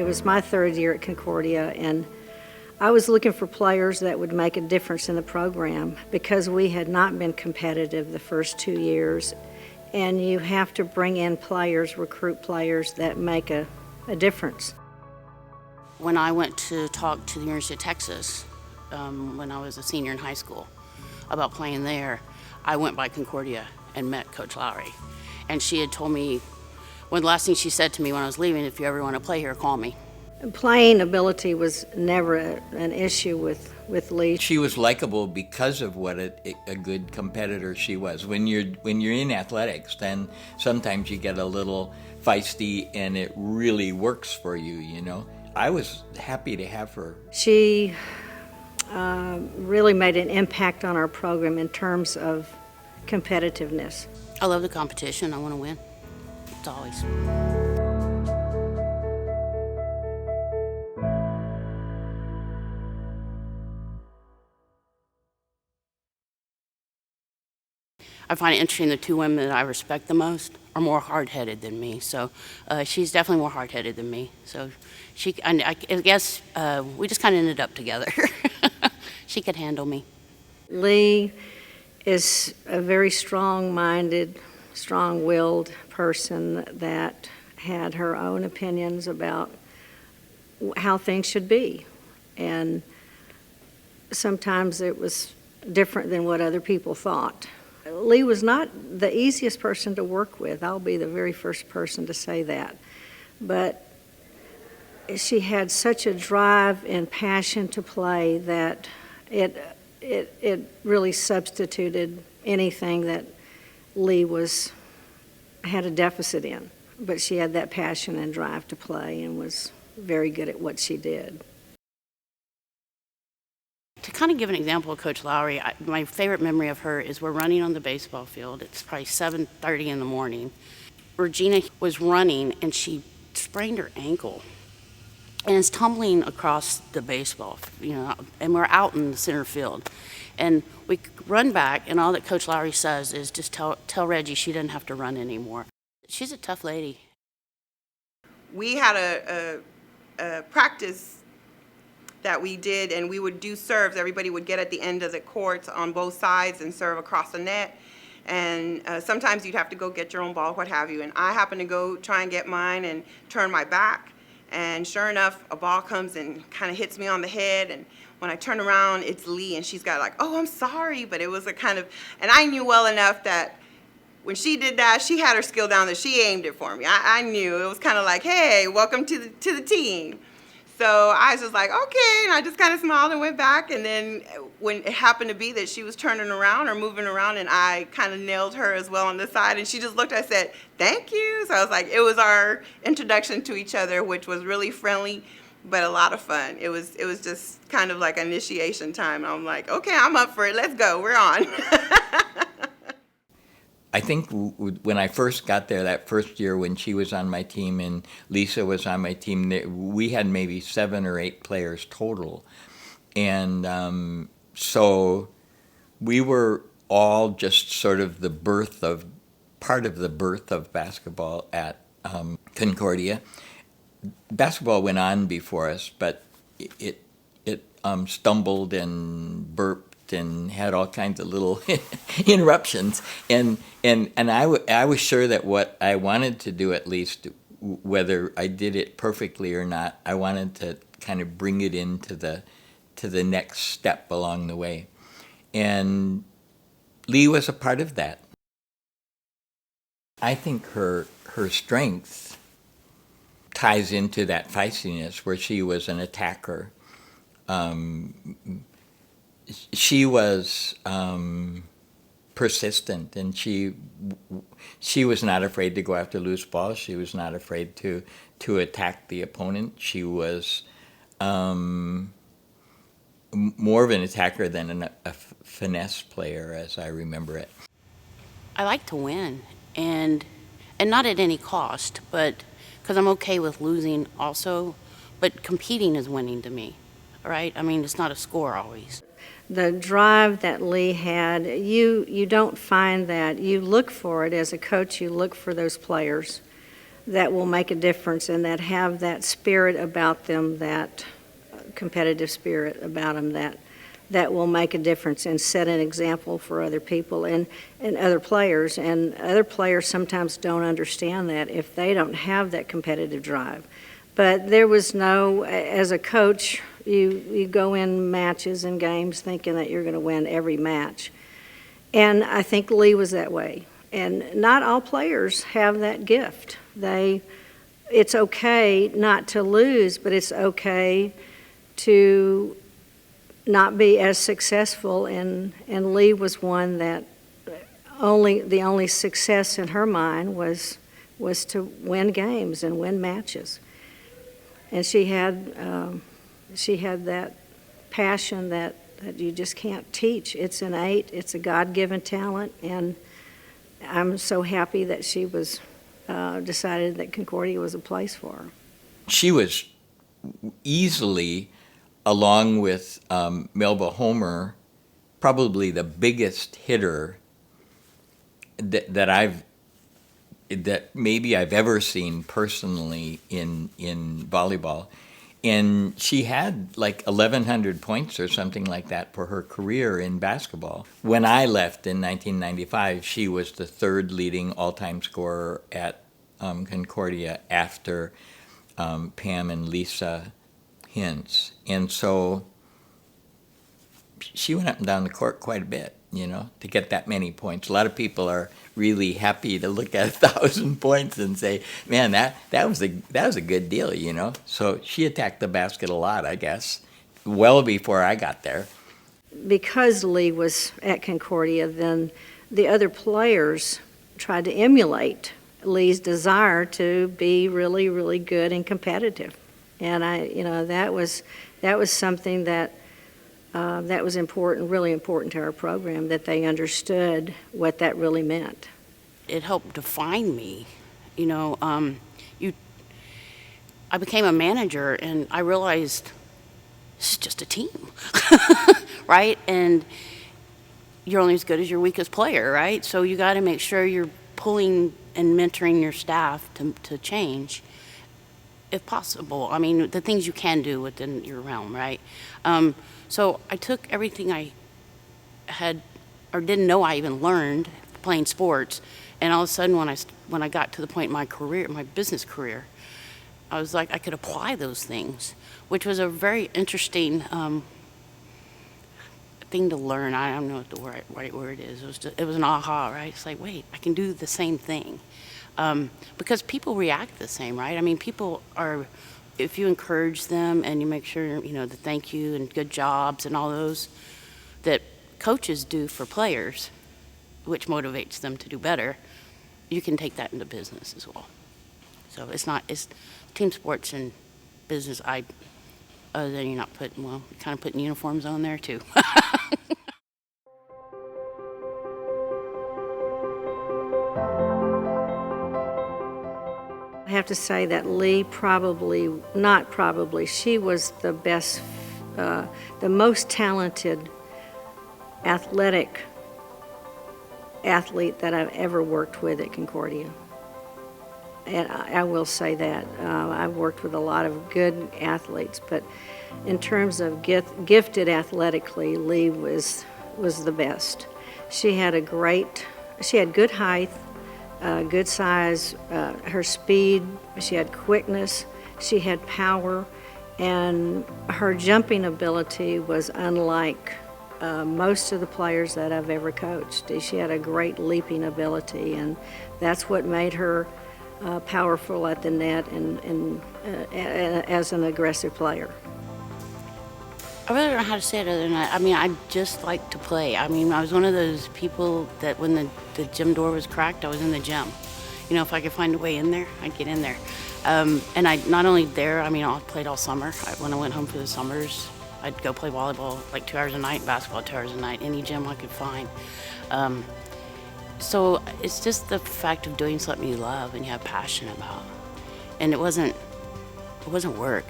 was my third year at Concordia, and I was looking for players that would make a difference in the program because we had not been competitive the first 2 years. And you have to bring in players, recruit players that make a difference. When I went to talk to the University of Texas, when I was a senior in high school, about playing there, I went by Concordia and met Coach Lowry. And she had told me, one of the last things she said to me when I was leaving, if you ever want to play here, call me. Playing ability was never an issue with Lee. She was likable because of what a good competitor she was. When you're in athletics, then sometimes you get a little feisty and it really works for you, you know. I was happy to have her. She really made an impact on our program in terms of competitiveness. I love the competition. I want to win. It's always. I find it interesting the two women that I respect the most are more hard-headed than me. So she's definitely more hard-headed than me. So I guess we just kind of ended up together. She could handle me. Lee is a very strong-minded, strong-willed person that had her own opinions about how things should be. And sometimes it was different than what other people thought. Lee was not the easiest person to work with. I'll be the very first person to say that. But she had such a drive and passion to play that it really substituted anything that Lee had a deficit in. But she had that passion and drive to play and was very good at what she did. To kind of give an example of Coach Lowry, my favorite memory of her is we're running on the baseball field. It's probably 7:30 in the morning. Regina was running and she sprained her ankle and is tumbling across the baseball, and we're out in the center field. And we run back, and all that Coach Lowry says is just tell Reggie she doesn't have to run anymore. She's a tough lady. We had a practice that we did, and we would do serves. Everybody would get at the end of the court on both sides and serve across the net. And sometimes you'd have to go get your own ball, what have you. And I happened to go try and get mine and turn my back. And sure enough, a ball comes and kind of hits me on the head. And when I turn around, it's Lee, and she's got like, "Oh, I'm sorry." But it was a kind of, and I knew well enough that when she did that, she had her skill down that she aimed it for me. I knew. It was kind of like, "Hey, welcome to the team." So I was just like, okay, and I just kind of smiled and went back. And then when it happened to be that she was turning around or moving around, and I kind of nailed her as well on the side, and she just looked, I said, "Thank you." So I was like, it was our introduction to each other, which was really friendly, but a lot of fun. It was just kind of like initiation time. I'm like, okay, I'm up for it. Let's go. We're on. I think when I first got there, that first year when she was on my team and Lisa was on my team, we had maybe 7 or 8 players total. And so we were all just sort of part of the birth of basketball at Concordia. Basketball went on before us, but it stumbled and burped and had all kinds of little interruptions, and I was sure that what I wanted to do, at least, whether I did it perfectly or not, I wanted to kind of bring it into the next step along the way, and Lee was a part of that. I think her strength ties into that feistiness where she was an attacker. She was persistent, and she was not afraid to go after loose balls. She was not afraid to attack the opponent. She was more of an attacker than a finesse player, as I remember it. I like to win, and not at any cost, but because I'm okay with losing also, but competing is winning to me, right? I mean, it's not a score always. The drive that Lee had, you don't find that. You look for it as a coach. You look for those players that will make a difference and that have that spirit about them, that competitive spirit about them, that will make a difference and set an example for other people and other players. And other players sometimes don't understand that if they don't have that competitive drive. But there was no, as a coach, you go in matches and games thinking that you're going to win every match. And I think Lee was that way. And not all players have that gift. It's okay not to lose, but it's okay to not be as successful. And Lee was one that the only success in her mind was to win games and win matches. And she had that passion that you just can't teach. It's innate. It's a God-given talent, and I'm so happy that she was decided that Concordia was a place for her. She was easily, along with Melba Homer, probably the biggest hitter that maybe I've ever seen personally in volleyball. And she had like 1,100 points or something like that for her career in basketball. When I left in 1995, she was the third leading all-time scorer at Concordia after Pam and Lisa Hintz. And so she went up and down the court quite a bit, to get that many points. A lot of people are really happy to look at 1,000 points and say, man, that was a good deal, So she attacked the basket a lot, I guess, well before I got there. Because Lee was at Concordia, then the other players tried to emulate Lee's desire to be really, really good and competitive. And that was something that was important, really important to our program, that they understood what that really meant. It helped define me. I became a manager, and I realized this is just a team, right? And you're only as good as your weakest player, right? So you got to make sure you're pulling and mentoring your staff to change, if possible. I mean, the things you can do within your realm, right? So I took everything I had or didn't know I even learned playing sports, and all of a sudden when I got to the point in my career, my business career, I was like, I could apply those things, which was a very interesting thing to learn. I don't know what the right word is. It was an aha, right? It's like, wait, I can do the same thing. Because people react the same, right? I mean, people are, if you encourage them and you make sure, the thank you and good jobs and all those that coaches do for players, which motivates them to do better, you can take that into business as well. So it's team sports and business. Other than you're not kind of putting uniforms on there too. I have to say that Lee she was the best, the most talented athletic athlete that I've ever worked with at Concordia. And I will say that. I've worked with a lot of good athletes, but in terms of gifted athletically, Lee was the best. She had good height, good size, her speed, she had quickness, she had power, and her jumping ability was unlike most of the players that I've ever coached. She had a great leaping ability, and that's what made her powerful at the net and as an aggressive player. I really don't know how to say it other than I just like to play. I was one of those people that when the gym door was cracked, I was in the gym. If I could find a way in there, I'd get in there. And I not only there, I played all summer. When I went home for the summers, I'd go play volleyball like 2 hours a night, basketball 2 hours a night, any gym I could find. So it's just the fact of doing something you love and you have passion about. And it wasn't work,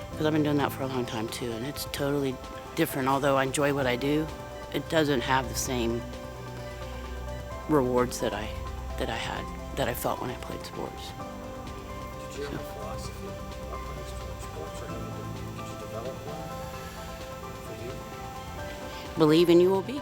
because I've been doing that for a long time too, and it's totally different. Although I enjoy what I do, it doesn't have the same rewards that I felt when I played sports. Did you have a philosophy about playing sports, or did you develop one for you? Believe and you will be.